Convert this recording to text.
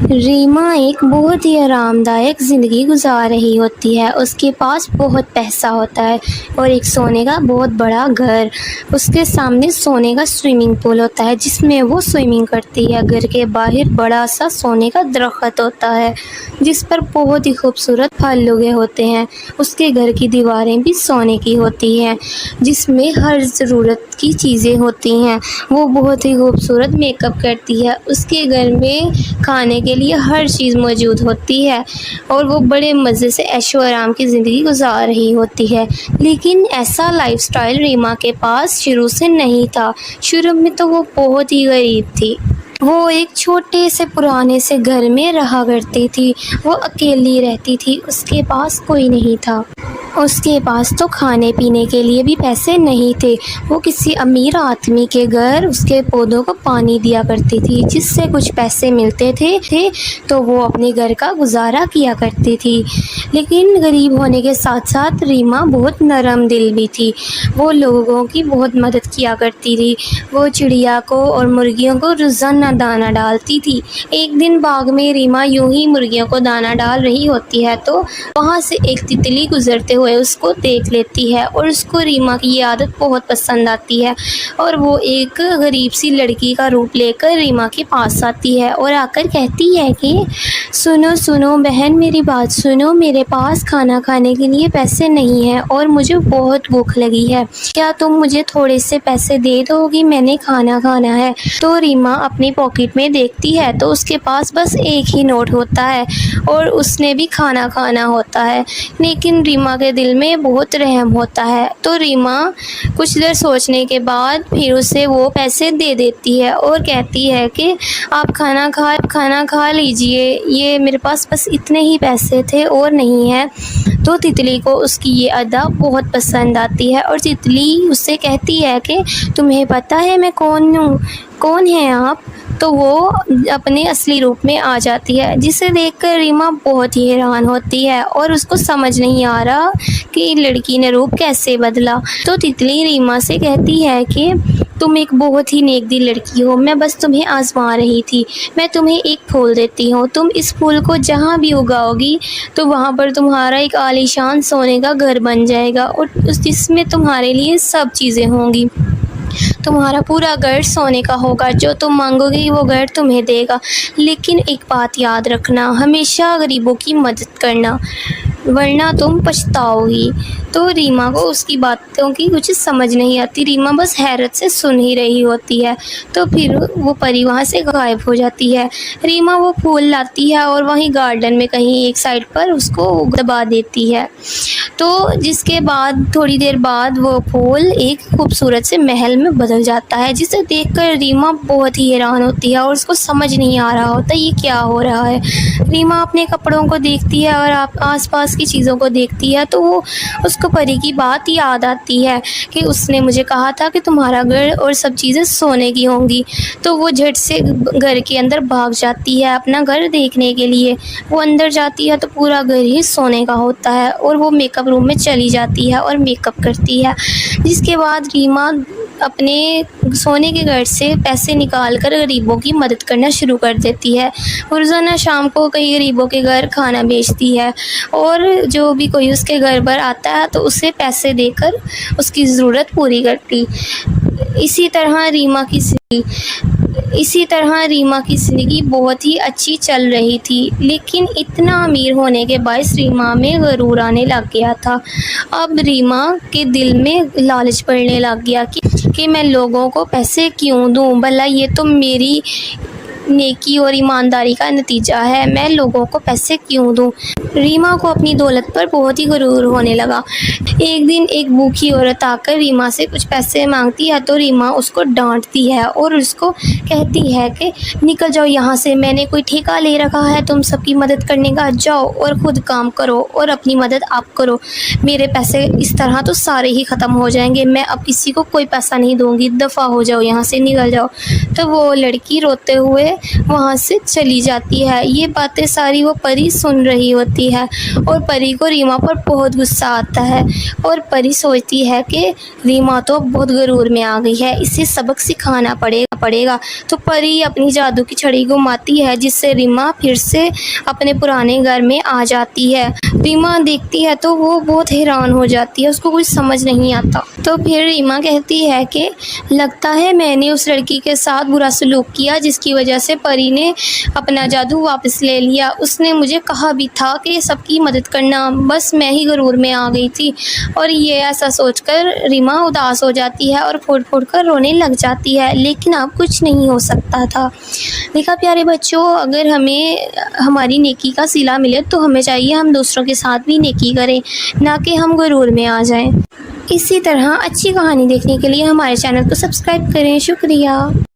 ریما ایک بہت ہی آرام دائق زندگی گزار رہی ہوتی ہے۔ اس کے پاس بہت پیسہ ہوتا ہے اور ایک سونے کا بہت بڑا گھر۔ اس کے سامنے سونے کا سوئمنگ پول ہوتا ہے جس میں وہ سوئمنگ کرتی ہے۔ گھر کے باہر بڑا سا سونے کا درخت ہوتا ہے جس پر بہت ہی خوبصورت پھل لگے ہوتے ہیں۔ اس کے گھر کی دیواریں بھی سونے کی ہوتی ہیں جس میں ہر ضرورت کی چیزیں ہوتی ہیں۔ وہ بہت ہی خوبصورت میک اپ کرتی ہے۔ اس کے گھر میں کھانے کے لیے ہر چیز موجود ہوتی ہے اور وہ بڑے مزے سے عیش و آرام کی زندگی گزار رہی ہوتی ہے۔ لیکن ایسا لائف سٹائل ریما کے پاس شروع سے نہیں تھا۔ شروع میں تو وہ بہت ہی غریب تھی۔ وہ ایک چھوٹے سے پرانے سے گھر میں رہا کرتی تھی۔ وہ اکیلی رہتی تھی۔ اس کے پاس کوئی نہیں تھا۔ اس کے پاس تو کھانے پینے کے لیے بھی پیسے نہیں تھے۔ وہ کسی امیر آدمی کے گھر اس کے پودوں کو پانی دیا کرتی تھی جس سے کچھ پیسے ملتے تھے تو وہ اپنے گھر کا گزارا کیا کرتی تھی۔ لیکن غریب ہونے کے ساتھ ساتھ ریما بہت نرم دل بھی تھی۔ وہ لوگوں کی بہت مدد کیا کرتی تھی۔ وہ چڑیا کو اور مرغیوں کو روزانہ دانہ ڈالتی تھی۔ ایک دن باغ میں ریما یوں ہی مرغیوں کو دانہ ڈال رہی ہوتی ہے تو وہاں سے ایک تتلی گزرتے ہوئے اس کو دیکھ لیتی ہے اور اس کو ریما کی یہ عادت بہت پسند آتی ہے اور وہ ایک غریب سی لڑکی کا روپ لے کر ریما کے پاس آتی ہے اور آ کر کہتی ہے کہ سنو بہن، میری بات سنو، میرے پاس کھانا کھانے کے لیے پیسے نہیں ہیں اور مجھے بہت بھوک لگی ہے۔ کیا تم مجھے تھوڑے سے پیسے دے دو گی؟ میں نے کھانا کھانا ہے۔ تو ریما اپنی پاکٹ میں دیکھتی ہے تو اس کے پاس بس ایک ہی نوٹ ہوتا ہے اور اس نے بھی کھانا کھانا ہوتا ہے۔ لیکن ریما کے دل میں بہت رحم ہوتا ہے تو ریما کچھ دیر سوچنے کے بعد پھر اسے وہ پیسے دے دیتی ہے اور کہتی ہے کہ آپ کھانا کھا لیجئے، یہ میرے پاس بس اتنے ہی پیسے تھے اور نہیں ہے۔ تو تتلی کو اس کی یہ ادا بہت پسند آتی ہے اور تتلی اس سے کہتی ہے کہ تمہیں پتہ ہے میں کون ہوں؟ کون ہیں آپ؟ تو وہ اپنے اصلی روپ میں آ جاتی ہے جسے دیکھ کر ریما بہت ہی حیران ہوتی ہے اور اس کو سمجھ نہیں آ رہا کہ لڑکی نے روپ کیسے بدلا۔ تو تتلی ریما سے کہتی ہے کہ تم ایک بہت ہی نیک دل لڑکی ہو، میں بس تمہیں آزما رہی تھی۔ میں تمہیں ایک پھول دیتی ہوں، تم اس پھول کو جہاں بھی اگاؤ گی تو وہاں پر تمہارا ایک عالیشان سونے کا گھر بن جائے گا اور جس میں تمہارے لیے سب چیزیں ہوں گی۔ تمہارا پورا گھر سونے کا ہوگا، جو تم مانگو گی وہ گھر تمہیں دے گا۔ لیکن ایک بات یاد رکھنا، ہمیشہ غریبوں کی مدد کرنا ورنہ تم پچھتاؤ گی۔ تو ریما کو اس کی باتوں کی کچھ سمجھ نہیں آتی۔ ریما بس حیرت سے سن ہی رہی ہوتی ہے۔ تو پھر وہ پری وہاں سے غائب ہو جاتی ہے۔ ریما وہ پھول لاتی ہے اور وہیں گارڈن میں کہیں ایک سائڈ پر اس کو دبا دیتی ہے۔ تو جس کے بعد تھوڑی دیر بعد وہ پھول ایک خوبصورت سے محل میں بدل جاتا ہے جسے دیکھ کر ریما بہت ہی حیران ہوتی ہے اور اس کو سمجھ نہیں آ رہا ہوتا یہ کیا ہو رہا ہے۔ ریما اپنے کپڑوں کو دیکھتی ہے اور آس پاس کی چیزوں کو دیکھتی ہے تو وہ اس کو پری کی بات یاد آتی ہے کہ اس نے مجھے کہا تھا کہ تمہارا گھر اور سب چیزیں سونے کی ہوں گی۔ تو وہ جھٹ سے گھر کے اندر بھاگ جاتی ہے اپنا گھر دیکھنے کے لیے۔ وہ اندر جاتی ہے تو پورا گھر ہی سونے کا ہوتا ہے اور وہ میک اپ روم میں چلی جاتی ہے اور میک اپ کرتی ہے۔ جس کے بعد ریما اپنے سونے کے گھر سے پیسے نکال کر غریبوں کی مدد کرنا شروع کر دیتی ہے۔ روزانہ شام کو کئی غریبوں کے گھر کھانا بیچتی ہے اور جو بھی کوئی اس کے گھر پر آتا ہے تو اسے پیسے دے کر اس کی ضرورت پوری کرتی۔ اسی طرح ریما کی زندگی بہت ہی اچھی چل رہی تھی، لیکن اتنا امیر ہونے کے باعث ریما میں غرور آنے لگ گیا تھا۔ اب ریما کے دل میں لالچ پڑنے لگ گیا کہ میں لوگوں کو پیسے کیوں دوں، بھلا یہ تو میری نیکی اور ایمانداری کا نتیجہ ہے، میں لوگوں کو پیسے کیوں دوں۔ ریما کو اپنی دولت پر بہت ہی غرور ہونے لگا۔ ایک دن ایک بھوکی عورت آ کر ریما سے کچھ پیسے مانگتی ہے تو ریما اس کو ڈانٹتی ہے اور اس کو کہتی ہے کہ نکل جاؤ یہاں سے، میں نے کوئی ٹھیکہ لے رکھا ہے تم سب کی مدد کرنے کا؟ جاؤ اور خود کام کرو اور اپنی مدد آپ کرو، میرے پیسے اس طرح تو سارے ہی ختم ہو جائیں گے، میں اب کسی کو کوئی پیسہ نہیں دوں گی، دفع ہو جاؤ یہاں سے، نکل جاؤ۔ تو وہ لڑکی روتے ہوئے ہے وہاں سے چلی جاتی ہے۔ یہ باتیں ساری وہ پری سن رہی ہوتی ہے اور پری کو ریما پر بہت غصہ آتا ہے اور پری سوچتی ہے کہ ریما تو بہت غرور میں آ گئی ہے، اسے سبق سکھانا پڑے گا۔ تو پری اپنی جادو کی چھڑی گھماتی ہے جس سے ریما پھر سے اپنے پرانے گھر میں آ جاتی ہے۔ ریما دیکھتی ہے تو وہ بہت حیران ہو جاتی ہے، اس کو کچھ سمجھ نہیں آتا۔ تو پھر ریما کہتی ہے کہ لگتا ہے میں نے اس لڑکی کے ساتھ برا سلوک کیا جس کی وجہ سے پری نے اپنا جادو واپس لے لیا۔ اس نے مجھے کہا بھی تھا کہ سب کی مدد کرنا، بس میں ہی غرور میں آ گئی تھی۔ اور یہ ایسا سوچ کر ریما اداس ہو جاتی ہے اور پھوڑ پھوڑ کر رونے لگ جاتی ہے، لیکن اب کچھ نہیں ہو سکتا تھا۔ دیکھا پیارے بچوں، اگر ہمیں ہماری نیکی کا صلہ ملے تو ہمیں چاہیے ہم دوسروں کے ساتھ بھی نیکی کریں، نہ کہ ہم غرور میں آ جائیں۔ اسی طرح اچھی کہانی دیکھنے کے لیے ہمارے چینل کو سبسکرائب کریں۔ شکریہ۔